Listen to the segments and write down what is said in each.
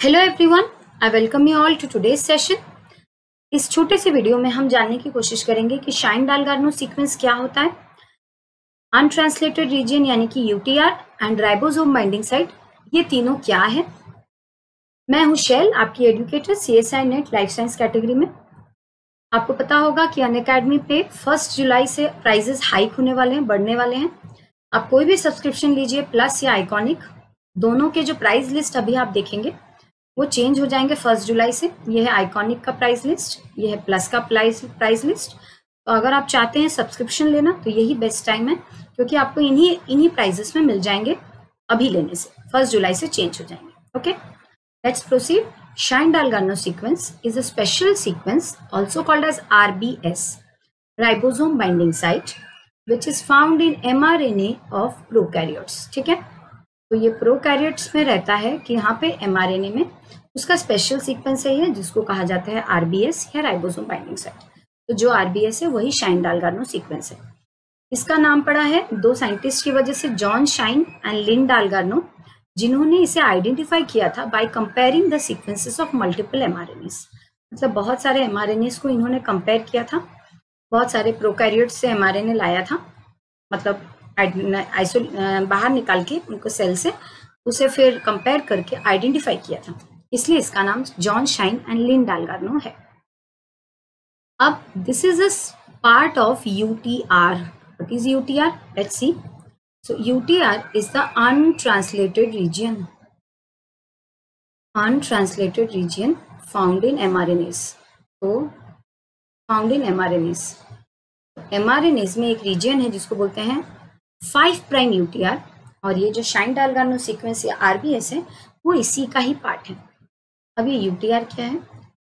Hello everyone, I welcome you all to today's session. इस छोटे से वीडियो में हम जानने की कोशिश करेंगे कि शाइन-डालगार्नो सीक्वेंस क्या होता है, अनट्रांसलेटेड रीजन यानी कि UTR and ribosome binding site, ये तीनों क्या है। मैं हूं शैल, आपकी educator CSI net life science category में। आपको पता होगा कि अनअकैडमी पे 1 जुलाई से प्राइजेस हाइक होने वाले हैं, बढ़ने वाले हैं। आप कोई भी सब्सक्रिप्शन लीजिए, प्लस या आइकॉनिक, दोनों के जो प्राइस लिस्ट अभी आप देखेंगे वो चेंज हो जाएंगे 1 जुलाई से। ये है आइकॉनिक का प्राइस लिस्ट, ये है प्लस का प्राइस लिस्ट। तो अगर आप चाहते हैं सब्सक्रिप्शन लेना तो यही बेस्ट टाइम है, क्योंकि आपको इन्हीं प्राइजेस में मिल जाएंगे अभी लेने से। 1 जुलाई से चेंज हो जाएंगे। Okay, let's proceed. Shine Dalgarno sequence is a special sequence also called as RBS, ribosome binding site, which is found in mRNA of prokaryotes. ठीक है, तो ये प्रोकैरियोट्स में रहता है कि यहाँ पे mRNA में उसका स्पेशल सीक्वेंस है ये, जिसको कहा जाता है RBS या राइबोसोम बाइंडिंग साइट। तो जो RBS है वही शाइन-डालगार्नो सीक्वेंस है। इसका नाम पड़ा है दो साइंटिस्ट की वजह से, जॉन शाइन एंड लिन डालगार्नो, जिन्होंने इसे आइडेंटिफाई किया था by comparing the sequences of multiple mRNAs। मतलब बहुत सारे mRNAs को इन्होंने कंपेयर किया था, बहुत सारे प्रोकैरियोट्स से mRNA लाया था, मतलब बाहर निकाल के उनको सेल से, उसे फिर कंपेयर करके आइडेंटिफाई किया था, इसलिए इसका नाम जॉन शाइन एंड लिन डालगार्नो है। अब this is a part of UTR। What is UTR? Let's see. So UTR is the untranslated region found in mRNAs। तो फाउंड इन mRNAs में एक रीजन है जिसको बोलते हैं 5' UTR, और ये जो शाइन-डालगार्नो सीक्वेंस या RBS है वो इसी का ही पार्ट है। अब ये UTR क्या है?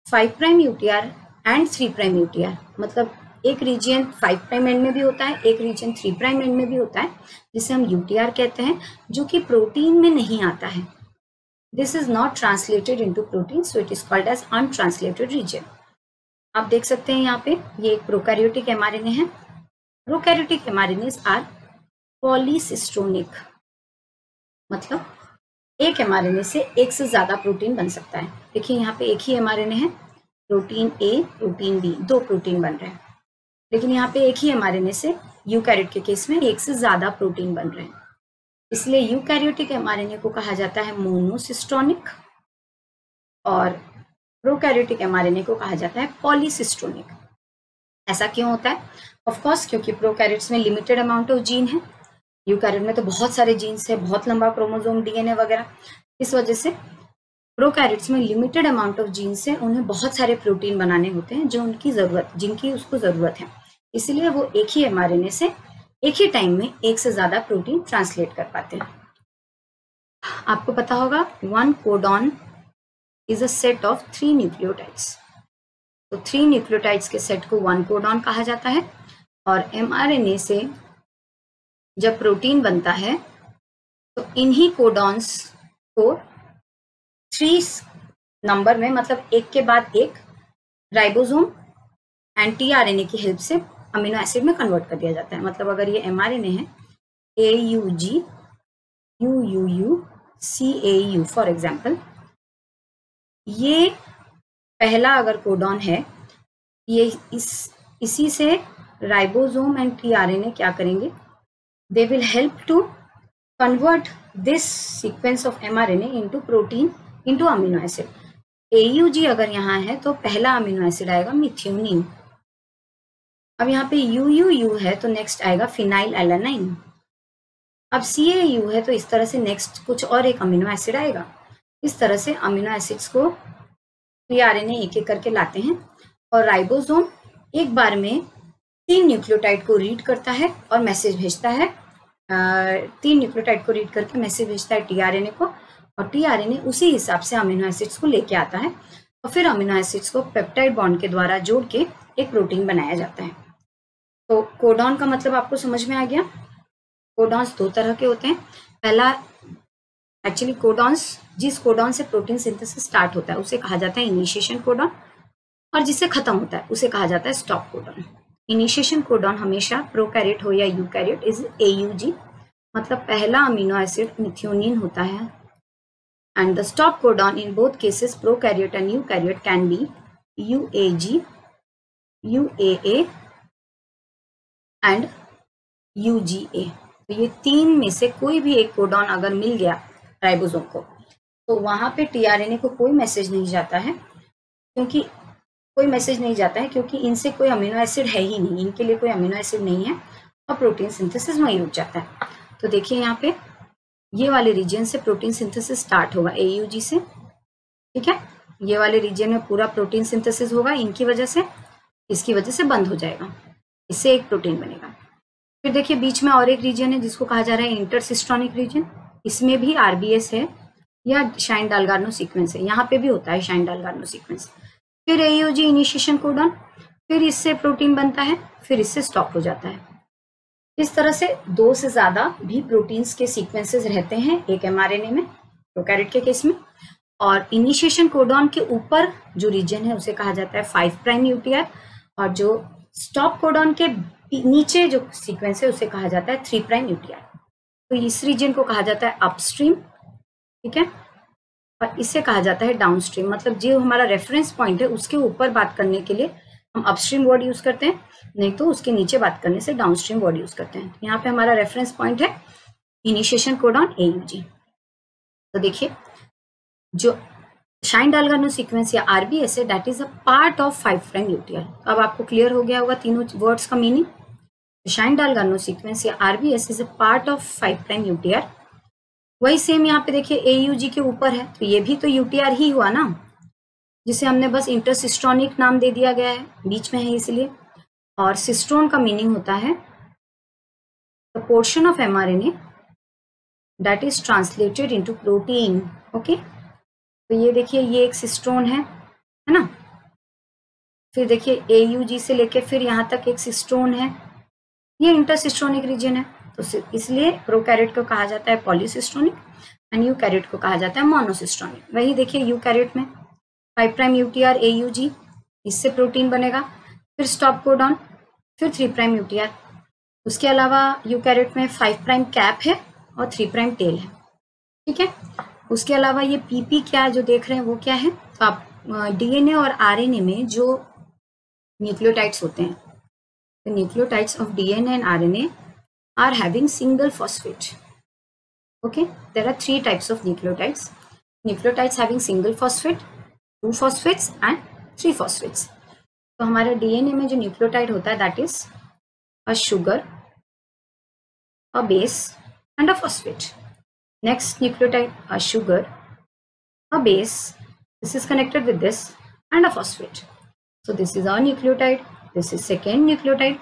5' UTR एंड 3' UTR, मतलब एक रीजन 5' एंड में भी होता है, एक रीजन 3' एंड में भी होता है, जिसे हम UTR कहते हैं, जो कि प्रोटीन में नहीं आता है। This is not translated into protein, so it is called as untranslated region. आप देख सकते हैं यहाँ पे ये एक प्रोकैरियोटिक mRNA है। प्रोकैरियोटिक mRNAs आर पॉलीसिस्टोनिक, मतलब एक mRNA से एक से ज्यादा प्रोटीन बन सकता है। देखिए यहाँ पे एक ही mRNA है, प्रोटीन A, प्रोटीन B, दो प्रोटीन बन रहे हैं, लेकिन यहाँ पे एक ही mRNA से यूकैरियोट के केस में एक से ज्यादा प्रोटीन बन रहे हैं, इसलिए यूकैरियोटिक mRNA को कहा जाता है मोनोसिस्टोनिक, और प्रोकैरियोटिक mRNA को कहा जाता है पॉलीसिस्टोनिक। ऐसा क्यों होता है? ऑफ कोर्स क्योंकि प्रोकैरियोट्स में लिमिटेड अमाउंट ऑफ जीन है, यूकैरियोट में तो बहुत सारे जीन्स है, बहुत लंबा क्रोमोसोम, DNA वगैरह। इस वजह से प्रोकैरियोट्स में लिमिटेड अमाउंट ऑफ जीन्स है, उन्हें बहुत सारे प्रोटीन बनाने होते हैं जिनकी उसको जरूरत है, इसलिए वो एक ही mRNA से एक ही टाइम में एक से ज्यादा प्रोटीन ट्रांसलेट कर पाते हैं। आपको पता होगा 1 codon is a set of 3 nucleotides. तो 3 न्यूक्लियोटाइड्स के सेट को 1 कोडॉन कहा जाता है, और mRNA से जब प्रोटीन बनता है तो इन्हीं कोडॉन्स को 3 नंबर में, मतलब एक के बाद एक, राइबोसोम एंड tRNA की हेल्प से अमीनो एसिड में कन्वर्ट कर दिया जाता है। मतलब अगर ये mRNA है AUG UUU CAU for example, ये पहला अगर कोडॉन है, ये इसी से राइबोसोम एंड tRNA क्या करेंगे? They will help to convert this sequence of mRNA into protein into amino acid. AUG अगर यहाँ है तो पहला अमीनो एसिड आएगा मिथ्योनिन। अब यहाँ पे UUU है तो नेक्स्ट आएगा फिनाइल एलानाइन। अब CAU है तो इस तरह से नेक्स्ट कुछ और एक अमीनो एसिड आएगा। इस तरह से अमीनो एसिड्स को tRNA एक एक करके लाते हैं, और राइबोसोम एक बार में 3 न्यूक्लियोटाइड को रीड करता है और मैसेज भेजता है। 3 न्यूक्लियोटाइड को रीड करके मैसेज भेजता है tRNA को, और tRNA उसी हिसाब से अमीनो एसिड्स को लेके आता है, और फिर अमीनो एसिड्स को पेप्टाइड बॉन्ड के द्वारा जोड़ के एक प्रोटीन बनाया जाता है। तो कोडॉन का मतलब आपको समझ में आ गया। कोडॉन्स 2 तरह के होते हैं। पहला, एक्चुअली कोडॉन्स, जिस कोडॉन से प्रोटीन सिंथेसिस स्टार्ट होता है उसे कहा जाता है इनिशिएशन कोडॉन, और जिससे खत्म होता है उसे कहा जाता है स्टॉप कोडॉन। इनिशिएशन कोडॉन हमेशा प्रोकैरियोट हो या यूकैरियोट इज AUG, मतलब पहला अमीनो एसिड मिथ्योनिन होता है, and the stop codon in both cases prokaryote and eukaryote can be UAG, UAA and UGA। तो ये तीन में से कोई भी एक कोडॉन अगर मिल गया राइबोसोम को तो वहां पे टीआरएनए को कोई मैसेज नहीं जाता है, क्योंकि इनसे कोई अमीनो एसिड है ही नहीं, इनके लिए कोई अमीनो एसिड नहीं है और प्रोटीन सिंथेसिस वहीं रुक जाता है। तो देखिए यहाँ पे ये वाले रीजन से प्रोटीन सिंथेसिस स्टार्ट होगा AUG से, ठीक है। ये वाले रीजन में पूरा प्रोटीन सिंथेसिस होगा, इनकी वजह से, इसकी वजह से बंद हो जाएगा, इससे एक प्रोटीन बनेगा। फिर देखिए बीच में और एक रीजन है जिसको कहा जा रहा है इंटरसिस्टोनिक रीजन, इसमें भी RBS है या शाइन-डालगार्नो सीक्वेंस है, यहाँ पे भी होता है शाइन-डालगार्नो सीक्वेंस। फिर AUG इनिशिएशन कोडॉन, फिर इससे प्रोटीन बनता है, फिर इससे स्टॉप हो जाता है। इस तरह से 2 से ज्यादा भी प्रोटीन्स के सीक्वेंसेस रहते हैं एक mRNA में, प्रोकैरियोट के केस में। और इनिशिएशन कोडॉन के ऊपर जो रीजन है उसे कहा जाता है 5 प्राइम UTR, और जो स्टॉप कोडॉन के नीचे जो सीक्वेंस है उसे कहा जाता है 3 प्राइम UTR। तो इस रीजन को कहा जाता है अपस्ट्रीम, ठीक है, और इसे कहा जाता है डाउनस्ट्रीम। मतलब जो हमारा रेफरेंस पॉइंट है उसके ऊपर बात करने के लिए हम अपस्ट्रीम वर्ड यूज करते हैं, नहीं तो उसके नीचे बात करने से डाउनस्ट्रीम वर्ड यूज करते हैं। यहाँ पे हमारा रेफरेंस पॉइंट है इनिशिएशन कोडॉन AUG। तो देखिए जो शाइन-डालगार्नो सीक्वेंस या RBS है that is a part of 5 prime UTR। अब आपको क्लियर हो गया होगा तीनों वर्ड्स का मीनिंग। शाइन-डालगार्नो सीक्वेंस या RBS is a part of 5 prime UTR। वही सेम यहाँ पे देखिए AUG के ऊपर है, तो ये भी तो UTR ही हुआ ना, जिसे हमने बस इंटरसिस्टोनिक नाम दे दिया गया है, बीच में है इसलिए। और सिस्टोन का मीनिंग होता है the portion of mRNA that is translated into protein. Okay, तो ये देखिए ये एक सिस्टोन है ना। फिर देखिए AUG से लेके फिर यहाँ तक एक सिस्टोन है, ये इंटरसिस्टोनिक रीजन है, तो इसलिए प्रोकैरियोट को कहा जाता है पॉलीसिस्टोनिक एंड यूकैरियोट को कहा जाता है मोनोसिस्टोनिक। वही देखिए यूकैरियोट में 5 प्राइम UTR AUG, इससे प्रोटीन बनेगा, फिर स्टॉप कोडॉन, फिर 3 प्राइम UTR। उसके अलावा यूकैरियोट में 5 प्राइम कैप है और 3 प्राइम टेल है, ठीक है। उसके अलावा ये PP क्या जो देख रहे हैं वो क्या है, तो आप DNA और RNA में जो न्यूक्लियोटाइड्स होते हैं, the nucleotides of DNA and RNA are having single phosphate. Okay, there are 3 types of nucleotides. Nucleotides having single phosphate, 2 phosphates and 3 phosphates. तो हमारे DNA में जो न्यूक्लियोटाइड होता है that is a sugar, a base and a phosphate. Next nucleotide, a sugar, a base, this is connected with this, and a phosphate. So this is our nucleotide, this is second nucleotide.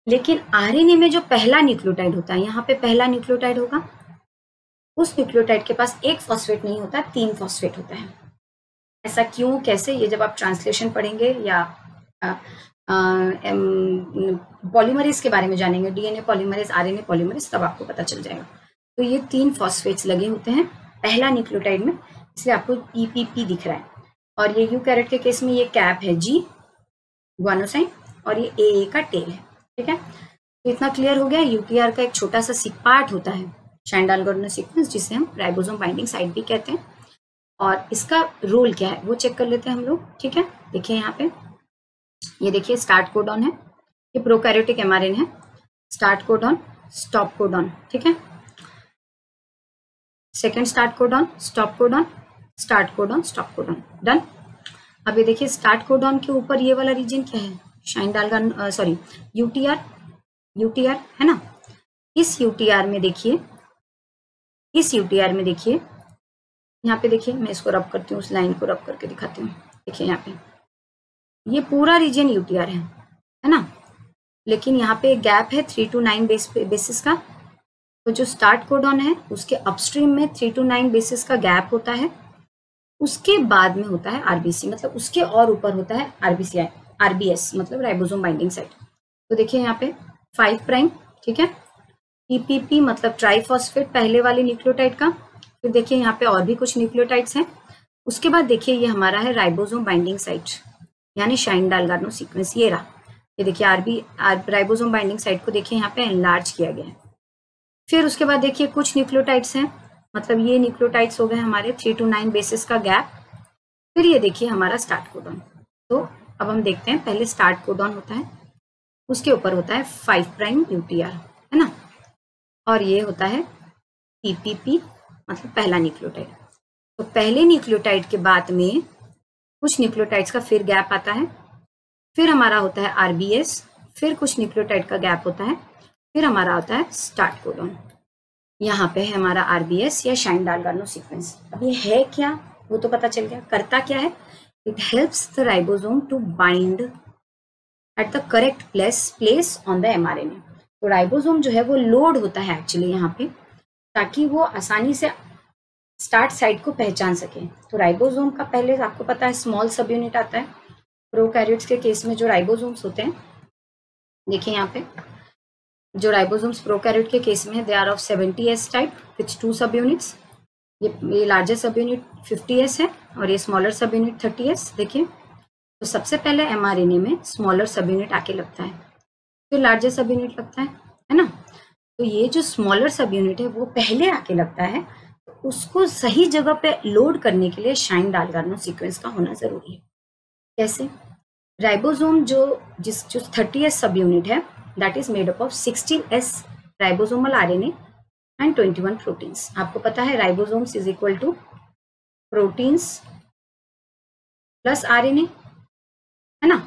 लेकिन RNA में जो पहला nucleotide होता है, यहाँ पे पहला nucleotide होगा, उस न्यूक्लियोटाइड के पास एक फॉस्फेट नहीं होता, 3 फॉस्फेट होता है। ऐसा क्यों, कैसे, ये जब आप ट्रांसलेशन पढ़ेंगे या पॉलीमरेज के बारे में जानेंगे, DNA पॉलीमरेज, RNA पॉलीमरेज, तब आपको पता चल जाएगा। तो ये 3 फॉस्फेट्स लगे होते हैं पहला न्यूक्लियोटाइड में, इसलिए आपको PPP दिख रहा है। और ये यूकैरियोट के केस में ये कैप है G ग्वानोसाइन और ये AA का टेल है, ठीक है। तो इतना क्लियर हो गया। UTR का एक छोटा सा पार्ट होता है शाइन-डालगार्नो सीक्वेंस, जिसे हम राइबोसोम बाइंडिंग साइट भी कहते हैं, और इसका रोल क्या है वो चेक कर लेते हैं हम लोग, ठीक है। देखिए यहाँ पे ये देखिए स्टार्ट कोडॉन है, ये प्रोकैरियोटिक mRNA है, स्टार्ट कोडॉन, स्टॉप कोडॉन, ठीक है। Second start codon, stop codon, start codon, stop codon, done. अब ये देखिए स्टार्ट कोडॉन के ऊपर ये वाला रीजन क्या है, शाइन-डालगार्नो सॉरी UTR है ना। इस UTR में देखिए, इस UTR में देखिए, यहाँ पे देखिए, मैं इसको रब करती हूँ, उस लाइन को रब करके दिखाती हूँ। देखिए यहाँ पे ये पूरा रीजन UTR है ना, लेकिन यहाँ पे गैप है 3 to 9 बेसिस का। तो जो स्टार्ट कोडॉन है उसके अपस्ट्रीम में 3 to 9 बेसिस का गैप होता है, उसके बाद में होता है RBC, मतलब उसके और ऊपर होता है RBS मतलब राइबोसोम बाइंडिंग साइट। तो देखिए यहाँ पे 5 प्राइम, ठीक है, PPP मतलब ट्राइफॉस्फेट पहले वाले न्यूक्लियोटाइड का। फिर देखिए यहाँ पे और भी कुछ न्यूक्लियोटाइड्स हैं। उसके बाद देखिए ये हमारा है राइबोसोम बाइंडिंग साइट, यानी शाइन-डालगार्नो सीक्वेंस, ये रहा। ये देखिए राइबोसोम बाइंडिंग साइट को देखिए यहाँ पे एनलार्ज किया गया है। फिर उसके बाद देखिए कुछ न्यूक्लियोटाइड्स हैं मतलब ये न्यूक्लियोटाइड्स हो गए हमारे 3 to 9 बेसिस का गैप। फिर ये देखिए हमारा स्टार्ट कोडॉन। तो अब हम देखते हैं, पहले स्टार्ट कोडॉन होता है, उसके ऊपर होता है 5 प्राइम यूटीआर, है ना, और ये होता है पीपीपी, मतलब पहला न्यूक्लियोटाइड। तो पहले न्यूक्लियोटाइड के बाद में कुछ न्यूक्लियोटाइड्स का फिर गैप आता है, फिर हमारा होता है आरबीएस, फिर कुछ न्यूक्लियोटाइड का गैप होता है, फिर हमारा होता है स्टार्ट कोडॉन। यहाँ पे है हमारा आरबीएस या शाइन-डालगानो सीक्वेंस। अब ये है क्या वो तो पता चल गया, करता क्या है, it helps the ribosome to bind at the correct place on the mRNA. तो राइबोसोम जो है वो लोड होता है एक्चुअली यहाँ पे, ताकि वो आसानी से स्टार्ट साइट को पहचान सके। तो राइबोसोम का पहले आपको पता है स्मॉल सब यूनिट आता है। प्रोकैरियोट्स के केस में जो राइबोसोम्स होते हैं, देखिए यहाँ पे जो राइबोसोम्स प्रोकैरियोट के केस में they are of 70S type with 2 सब यूनिट्स। ये लार्जर सब यूनिट 50S है और ये स्मॉलर सब यूनिट 30S। देखिए, तो सबसे पहले एमआरएनए में स्मॉलर सब यूनिट आके लगता है, फिर लार्जर सब यूनिट लगता है ना। तो ये जो स्मॉलर सब यूनिट है वो पहले आके लगता है, तो उसको सही जगह पे लोड करने के लिए शाइन-डालगानो सीक्वेंस का होना जरूरी है। कैसे? राइबोसोम जो 30S सब यूनिट है, that is made up of 16S ribosomal RNA and 21 proteins. आपको पता है ribosomes is equal to proteins plus RNA, है ना।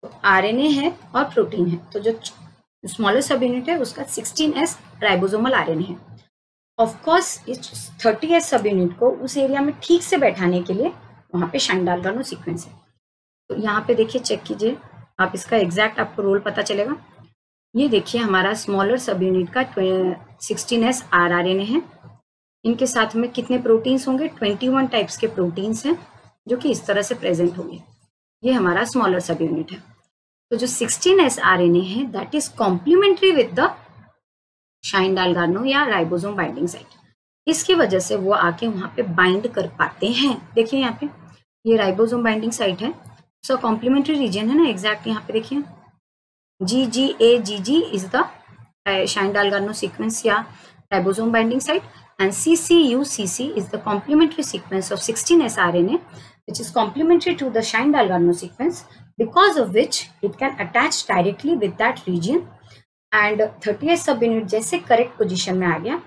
तो आरएनए है और प्रोटीन है, तो जो स्मॉलर सब यूनिट है उसका 16S राइबोसोमल आरएनए है। ऑफ कोर्स इस 30S सब यूनिट को उस एरिया में ठीक से बैठाने के लिए वहां पे शाइन-डालगानो सीक्वेंस है। तो यहाँ पे देखिए, चेक कीजिए आप, इसका एग्जैक्ट आपको रोल पता चलेगा। ये देखिए हमारा स्मॉलर सब यूनिट का 16S आरआरएनए है। इनके साथ में कितने प्रोटीन्स होंगे? 21 टाइप्स के प्रोटीन्स हैं जो कि इस तरह से प्रेजेंट होंगे। ये हमारा स्मॉलर सब यूनिट है। तो जो 16S आरएनए है that is complementary with the Shine Dalgarno या राइबोसोम बाइंडिंग साइट। इसकी वजह से वो आके वहां पे बाइंड कर पाते हैं। देखिए यहाँ पे ये राइबोसोम बाइंडिंग साइट है, सो कॉम्प्लीमेंट्री रीजन है ना, एग्जैक्ट यहाँ पे देखिए GGAGG is the शाइन-डालगानो sequence या ribosome binding site, and CCUCC is the complementary sequence of 16S RNA which is complementary to the शाइन-डालगानो sequence, because of which it can attach directly with that region and 30S सब unit जैसे correct position में आ गया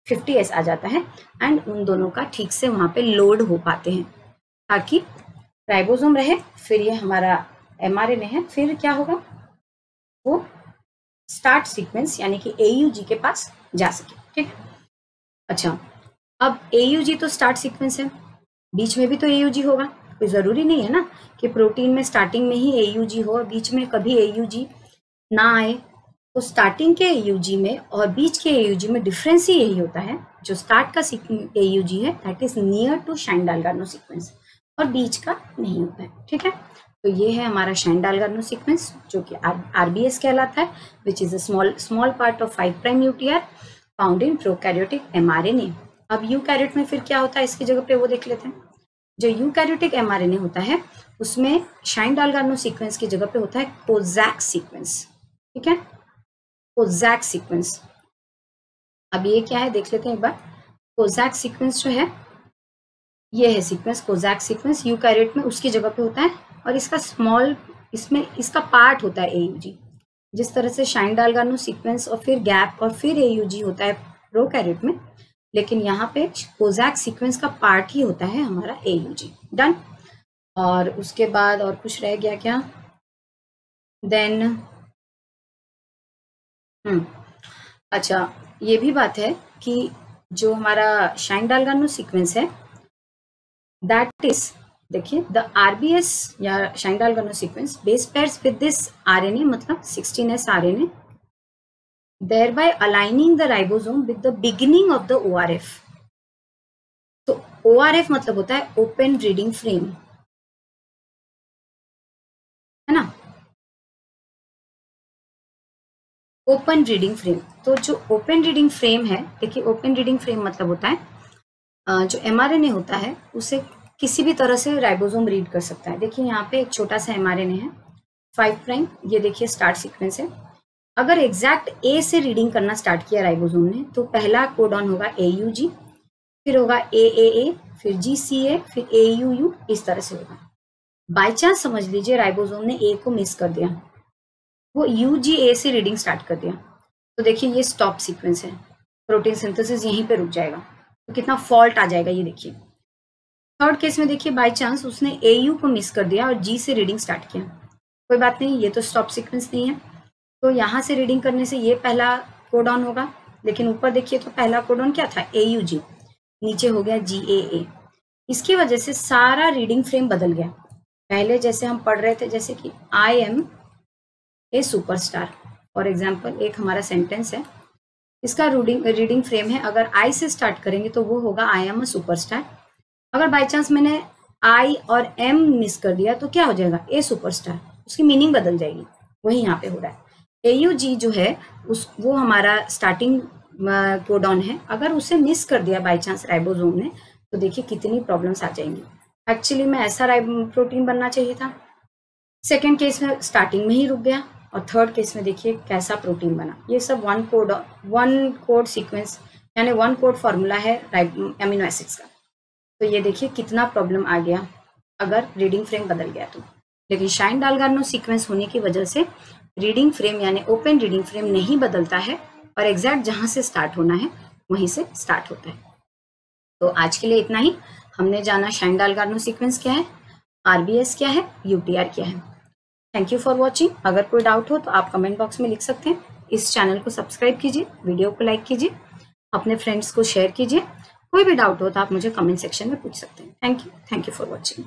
50S आ जाता है and उन दोनों का ठीक से वहां पे लोड हो पाते हैं, ताकि राइबोसोम रहे। फिर ये हमारा एमआरएनए है, फिर क्या होगा, वो स्टार्ट सीक्वेंस यानी कि AUG के पास जा सके। ठीक है, अच्छा अब AUG तो स्टार्ट सीक्वेंस है, बीच में भी तो AUG होगा। कोई जरूरी नहीं है ना कि प्रोटीन में स्टार्टिंग में ही AUG हो और बीच में कभी AUG ना आए। तो स्टार्टिंग के AUG में और बीच के AUG में डिफरेंस ही यही होता है, जो स्टार्ट का AUG है that is near to Shine Dalgarno sequence और बीच का नहीं होता है। ठीक है, तो ये है हमारा शाइन-डालगानो सीक्वेंस जो कि आरबीएस कहलाता है, which is a small part of 5 prime UTR found in prokaryotic mRNA. अब यूकैरियोट में फिर क्या होता है इसकी जगह पे वो देख लेते हैं। जो यूकैरियोटिक एमआरएनए होता है उसमें शाइन-डालगानो सीक्वेंस की जगह पे होता है कोजैक सीक्वेंस। ठीक है, कोजैक सीक्वेंस। अब ये क्या है देख लेते हैं एक बार। कोजैक सीक्वेंस जो है ये है सीक्वेंस, कोजैक सीक्वेंस यूकैरियोट में उसकी जगह पे होता है और इसका स्मॉल, इसमें इसका पार्ट होता है AUG। जिस तरह से शाइन-डालगानो सीक्वेंस और फिर गैप और फिर AUG होता है प्रोकैरियोट में, लेकिन यहाँ पे कोजैक सीक्वेंस का पार्ट ही होता है हमारा AUG। डन। और उसके बाद और कुछ रह गया क्या? देन अच्छा ये भी बात है कि जो हमारा शाइन-डालगानो सीक्वेंस है दैट इज, देखिए द आरबीएस या Shine Dalgarno sequence base pairs with this RNA, मतलब 16S RNA, thereby aligning the ribosome with the beginning of the ORF। तो ORF मतलब होता है ओपन रीडिंग फ्रेम, है ना, ओपन रीडिंग फ्रेम। तो जो ओपन रीडिंग फ्रेम है, देखिए ओपन रीडिंग फ्रेम मतलब होता है जो एमआरएनए होता है उसे किसी भी तरह से राइबोसोम रीड कर सकता है। देखिए यहाँ पे एक छोटा सा एमआरएनए है 5 प्राइम, ये देखिए स्टार्ट सीक्वेंस है। अगर एग्जैक्ट ए से रीडिंग करना स्टार्ट किया राइबोसोम ने तो पहला कोडॉन होगा AUG, फिर होगा AAA, फिर GCA, फिर AUU, इस तरह से होगा। बाय चांस समझ लीजिए राइबोसोम ने ए को मिस कर दिया, वो UGA से रीडिंग स्टार्ट कर दिया, तो देखिए ये स्टॉप सीक्वेंस है, प्रोटीन सिंथेसिस यहीं पे रुक जाएगा, तो कितना फॉल्ट आ जाएगा ये देखिए। थर्ड केस में देखिए बाय चांस उसने AU को मिस कर दिया और G से रीडिंग स्टार्ट किया, कोई बात नहीं, ये तो स्टॉप सीक्वेंस नहीं है, तो यहाँ से रीडिंग करने से ये पहला कोडॉन होगा, लेकिन ऊपर देखिए तो पहला कोडॉन क्या था AUG, नीचे हो गया GAA। इसकी वजह से सारा रीडिंग फ्रेम बदल गया। पहले जैसे हम पढ़ रहे थे जैसे कि I am A superstar, for example एक हमारा सेंटेंस है, इसका रीडिंग फ्रेम है, अगर आई से स्टार्ट करेंगे तो वो होगा आई एम अ सुपरस्टार। अगर बाय चांस मैंने आई और एम मिस कर दिया तो क्या हो जाएगा ए सुपरस्टार, उसकी मीनिंग बदल जाएगी, वही यहाँ पे हो रहा है। AUG जो है वो हमारा स्टार्टिंग कोडॉन है, अगर उसे मिस कर दिया बाय चांस राइबोसोम ने तो देखिए कितनी प्रॉब्लम्स आ जाएंगी। एक्चुअली में ऐसा प्रोटीन बनना चाहिए था, सेकेंड केस में स्टार्टिंग में ही रुक गया, और थर्ड केस में देखिए कैसा प्रोटीन बना। ये सब वन कोड सीक्वेंस यानी वन कोड फॉर्मूला है एमिनो एसिड्स का, तो ये देखिए कितना प्रॉब्लम आ गया अगर रीडिंग फ्रेम बदल गया तो। लेकिन शाइन डालगार्नो सीक्वेंस होने की वजह से रीडिंग फ्रेम यानी ओपन रीडिंग फ्रेम नहीं बदलता है, और एग्जैक्ट जहां से स्टार्ट होना है वहीं से स्टार्ट होता है। तो आज के लिए इतना ही, हमने जाना शाइन डालगार्नो सीक्वेंस क्या है, RBS क्या है, UTR क्या है। Thank you for watching. अगर कोई डाउट हो तो आप कमेंट बॉक्स में लिख सकते हैं। इस चैनल को सब्सक्राइब कीजिए, वीडियो को लाइक कीजिए, अपने फ्रेंड्स को शेयर कीजिए। कोई भी डाउट हो तो आप मुझे कमेंट सेक्शन में पूछ सकते हैं। Thank you for watching.